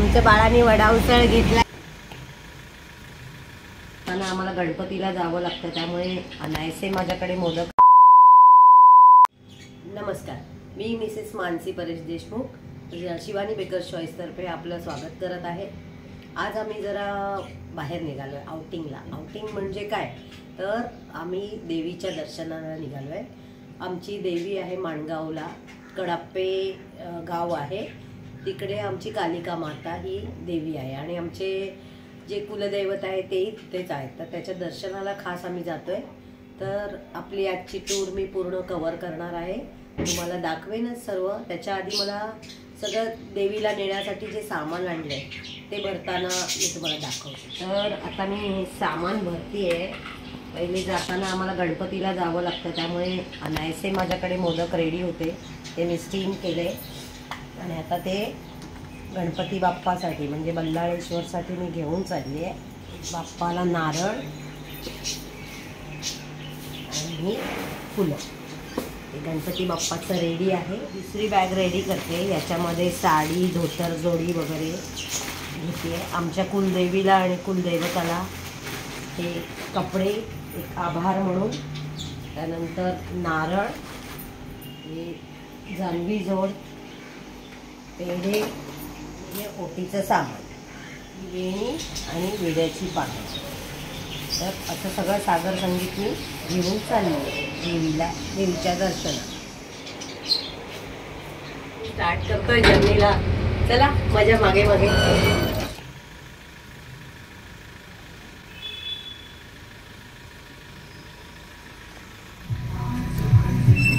आमच्या बाळाने वडा उसळ घेतला आणि आम्हाला गणपतीला जावं लागतं, त्यामुळे अनायसे माझ्याकडे मोदक. नमस्कार, मी Mrs Mansi Paresh Deshmukh Shivani Bakers Choice तर्फे आपलं स्वागत करत आहे. आज आम्ही जरा बाहेर निघालो आहे आउटिंगला. आउटिंग म्हणजे काय तर आम्ही देवीच्या दर्शनाला निघालो आहे. आमची देवी आहे माणगावला, कडाप्पे गाव आहे, तिकडे आमची कालिका माता ही देवी आहे आणि आमचे जे कुलदैवत आहे तेही तिथेच आहेत. तर त्याच्या दर्शनाला खास आम्ही जातो आहे. तर आपली आजची टूर मी पूर्ण कव्हर करणार आहे, तुम्हाला दाखवेनच सर्व. त्याच्या आधी मला सगळं देवीला नेण्यासाठी जे सामान आणलं आहे ते भरताना मी तुम्हाला दाखवते. तर आता मी हे सामान भरती आहे. पहिले जाताना आम्हाला गणपतीला जावं लागतं, त्यामुळे अनायसे माझ्याकडे मोदक रेडी होते, ते मी स्टीम केले आणि आता ते गणपती बाप्पासाठी म्हणजे बल्लाळेश्वरसाठी मी घेऊन चालली आहे. बाप्पाला नारळ आणि फुलं. हे गणपती बाप्पाचं रेडी आहे. दुसरी बॅग रेडी करते, याच्यामध्ये साडी, धोतर, जोडी वगैरे घेते. आमच्या कुलदेवीला आणि कुलदैवताला हे कपडे, एक आभार म्हणून, त्यानंतर नारळ, हे जानवी जोड, पेढे, हे ओटीचं सामान, वेणी आणि विड्याची पानं. तर असं सगळं सागर संगीत मी घेऊन चालली देवीला, देवीच्या दर्शनात. स्टार्ट करतोय जर्नीला. चला माझ्या मागे मागे.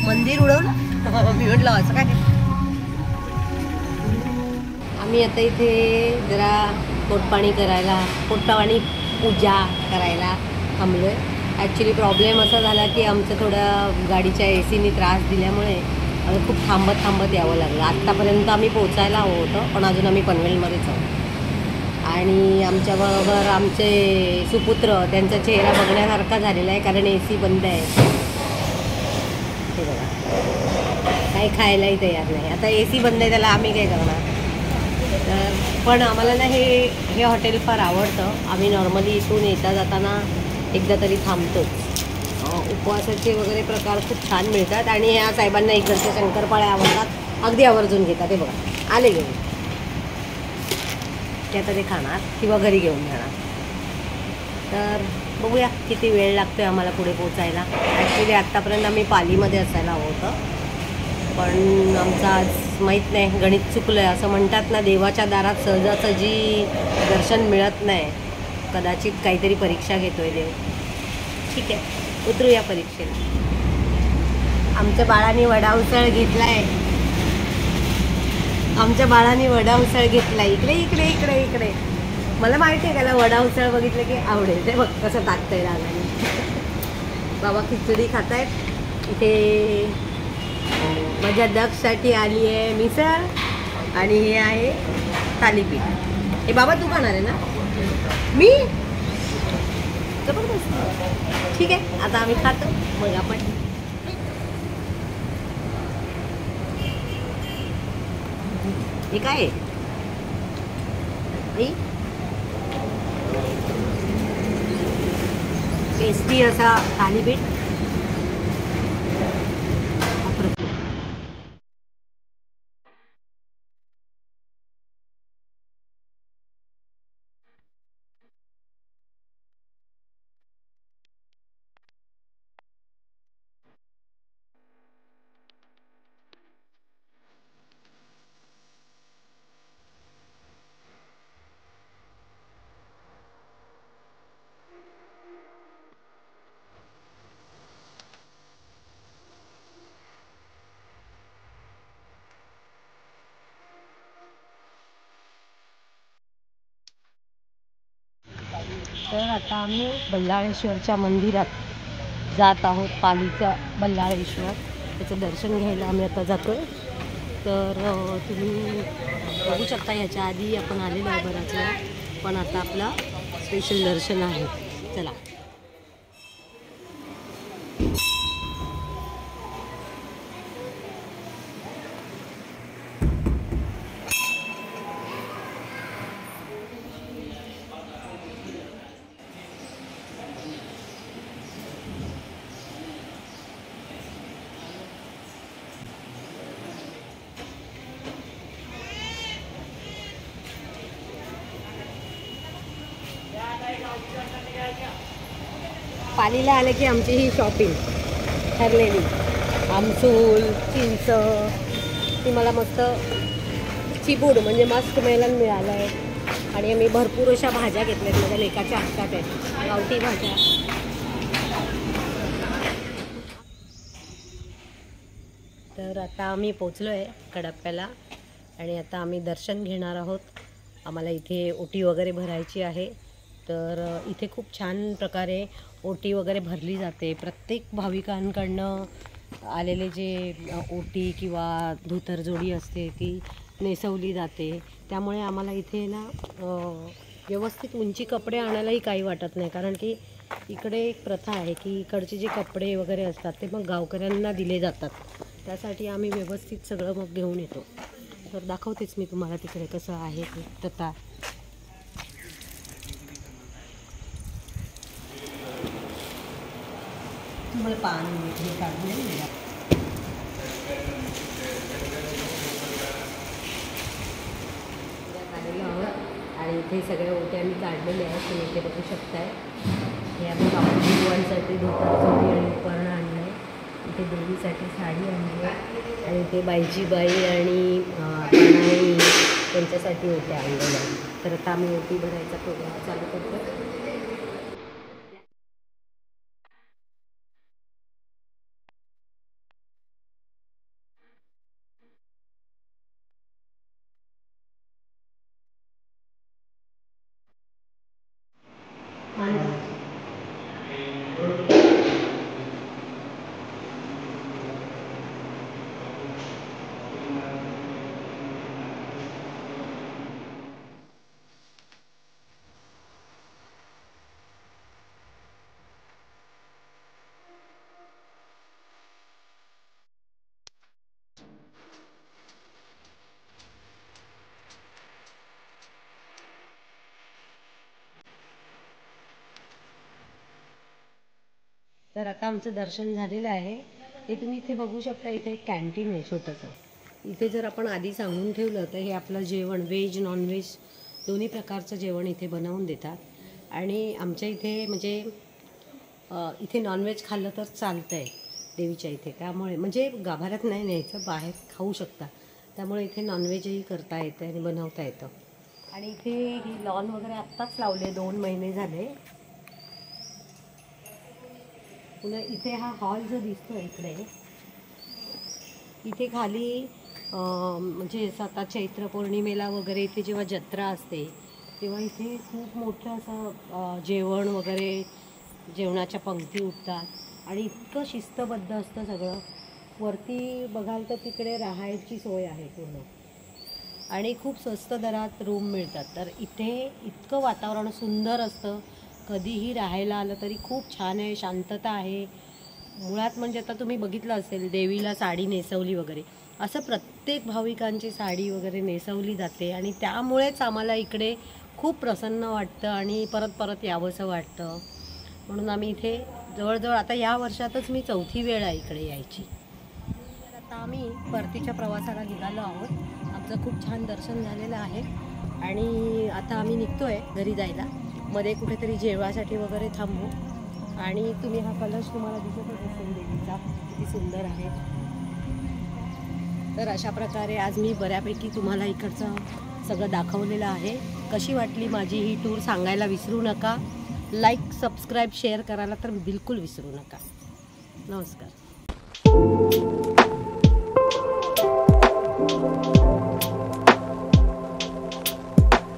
मंदिर उडवलं मी म्हटलं असं काय. आम्ही आता इथे जरा पोटपाणी करायला, पोटपाणी पूजा करायला थांबलो आहे. ॲक्च्युली प्रॉब्लेम असा झाला की आमचं थोडं गाडीच्या एसीने त्रास दिल्यामुळे आम्ही खूप थांबत यावं लागलं. आत्तापर्यंत आम्ही पोचायला हवं होतं, पण अजून आम्ही पनवेलमध्येच आहोत. आणि आमच्याबरोबर आमचे सुपुत्र, त्यांचा चेहरा बघण्यासारखा झालेला आहे, कारण एसी बंद आहे. ते बघा, काही खायलाही तयार नाही. आता एसी बंद आहे, त्याला आम्ही काय करणार. तर पण आम्हाला ना हे हॉटेल फार आवडतं. आम्ही नॉर्मली इथून येता जाताना एकदा तरी थांबतोच. उपवासाचे वगैरे प्रकार खूप छान मिळतात आणि ह्या साहेबांना इकडच्या शंकरपाळ्या आवडतात, अगदी आवर्जून घेतात. ते बघा आले घेऊन, ते आता ते खाणार किंवा घरी घेऊन जाणार. तर बघूया किती वेळ लागतो आहे आम्हाला पुढे पोचायला. ॲक्च्युली आत्तापर्यंत आम्ही पालीमध्ये असायला हवं होतं, पण आमचं आज माहीत नाही, गणित चुकलं आहे. असं म्हणतात ना, देवाच्या दारात सहजासहजी दर्शन मिळत नाही. कदाचित काहीतरी परीक्षा घेतो आहे देव. ठीक आहे, उतरूया परीक्षेला. आमच्या बाळाने वडा उसळ घेतला आहे. आमच्या बाळाने वडा उसळ घेतला. इकडे इकडे इकडे इकडे. मला माहिती आहे त्याला वडा उसळ बघितलं की आवडेल. ते बघ कसं टाकतंय रागाने. बाबा खिचडी खात आहेत. इथे माझ्या दक्षसाठी आली आहे मिसळ आणि हे आहे थालीपीठ. हे बाबा तू खाणार आहे ना? मी जबरदस्त. ठीक आहे, आता आम्ही खातो, मग आपण. हे काय आहे? टेस्टी असा थालीपीठ. तर आता आम्ही बल्लाळेश्वरच्या मंदिरात जात आहोत. पालीचा बल्लाळेश्वर, त्याचं दर्शन घ्यायला आम्ही आता जातो आहे. तर तुम्ही बघू शकता, ह्याच्या आधी आपण आलेलो आहे बराच वेळा, पण आता आपला स्पेशल दर्शन आहे. चला. पालीला आले की आमची ही शॉपिंग ठरलेली. आमसूल, चिंच, ती मला मस्त चिबूड म्हणजे मस्त मेलन मिळालं आहे. आणि आम्ही भरपूर अशा भाज्या घेतल्यात. माझ्या लेकाच्या हातात आहेत गावठी भाज्या. तर आता आम्ही पोचलो आहे कडप्प्याला आणि आता आम्ही दर्शन घेणार आहोत. आम्हाला इथे ओटी वगैरे भरायची आहे. तर इथे खूप छान प्रकारे ओटी वगैरे भरली जाते. प्रत्येक भाविकांकडनं आलेले जे ओटी किंवा धोतरजोडी असते ती नेसवली जाते. त्यामुळे आम्हाला इथे ना व्यवस्थित उंची कपडे आणायलाही काही वाटत नाही. कारण की इकडे एक प्रथा आहे की इकडचे जे कपडे वगैरे असतात ते मग गावकऱ्यांना दिले जातात. त्यासाठी आम्ही व्यवस्थित सगळं मग घेऊन येतो. तर दाखवतेच मी तुम्हाला तिकडे कसं आहे ते प्रथा. तुम्हाला पाणी काढून आणि इथे सगळ्या ओट्या मी काढलेल्या आहेत. तुम्ही इथे बघू शकताय. हे आम्ही भगवानसाठी धोतरजोडी आणि उपकरण आणलं आहे. इथे देवीसाठी साडी आणली आहे आणि इथे बाईची बाई आणि तानाई त्यांच्यासाठी ओट्या आणलेल्या आहेत. तर आता आम्ही ओटी भरायचा प्रोग्राम चालू करतो. तर आता आमचं दर्शन झालेलं आहे. हे तुम्ही इथे बघू शकता. इथे एक कॅन्टीन आहे छोटंसं. इथे जर आपण आधी सांगून ठेवलं तर हे आपलं जेवण व्हेज नॉनव्हेज दोन्ही प्रकारचं जेवण इथे बनवून देतात. आणि आमच्या इथे म्हणजे इथे नॉनव्हेज खाल्लं तर चालतं आहे देवीच्या इथे. त्यामुळे म्हणजे गाभाऱ्यात नाही न्यायचं, बाहेर खाऊ शकता. त्यामुळे इथे नॉनव्हेजही करता येतं आणि बनवता येतं. आणि इथे ही लॉन वगैरे आत्ताच लावले, 2 महिने झाले. पुन्हा इथे हा हॉल जो दिसतो इकडे, इथे खाली म्हणजे आता चैत्र पौर्णिमेला वगैरे इथे जेव्हा जत्रा असते तेव्हा इथे खूप मोठं असं जेवण वगैरे, जेवणाच्या पंक्ती उठतात आणि इतकं शिस्तबद्ध असतं सगळं. वरती बघाल तर तिकडे राहायची सोय आहे पूर्ण आणि खूप स्वस्त दरात रूम मिळतात. तर इथे इतकं वातावरण सुंदर असतं. कधीही राहायला आलं तरी खूप छान आहे, शांतता आहे. मुळात म्हणजे आता तुम्ही बघितलं असेल देवीला साडी नेसवली वगैरे, असं प्रत्येक भाविकांची साडी वगैरे नेसवली जाते आणि त्यामुळेच आम्हाला इकडे खूप प्रसन्न वाटतं आणि परत परत यावंसं वाटतं. म्हणून आम्ही इथे जवळजवळ आता या वर्षातच मी 4थी वेळ आहे इकडे यायची. तर आता आम्ही परतीच्या प्रवासाला निघालो आहोत. आमचं खूप छान दर्शन झालेलं आहे आणि आता आम्ही निघतो आहे घरी जायला. मध्ये कुठेतरी जेवणासाठी वगैरे थांबू. आणि तुम्ही हा कलश तुम्हाला दिसतच असेल देवीचा, किती सुंदर आहे. तर अशा प्रकारे आज मी बऱ्यापैकी तुम्हाला इकडचं सगळं दाखवलेलं आहे. कशी वाटली माझी ही टूर सांगायला विसरू नका. लाईक, सबस्क्राईब, शेअर करायला तर बिलकुल विसरू नका. नमस्कार.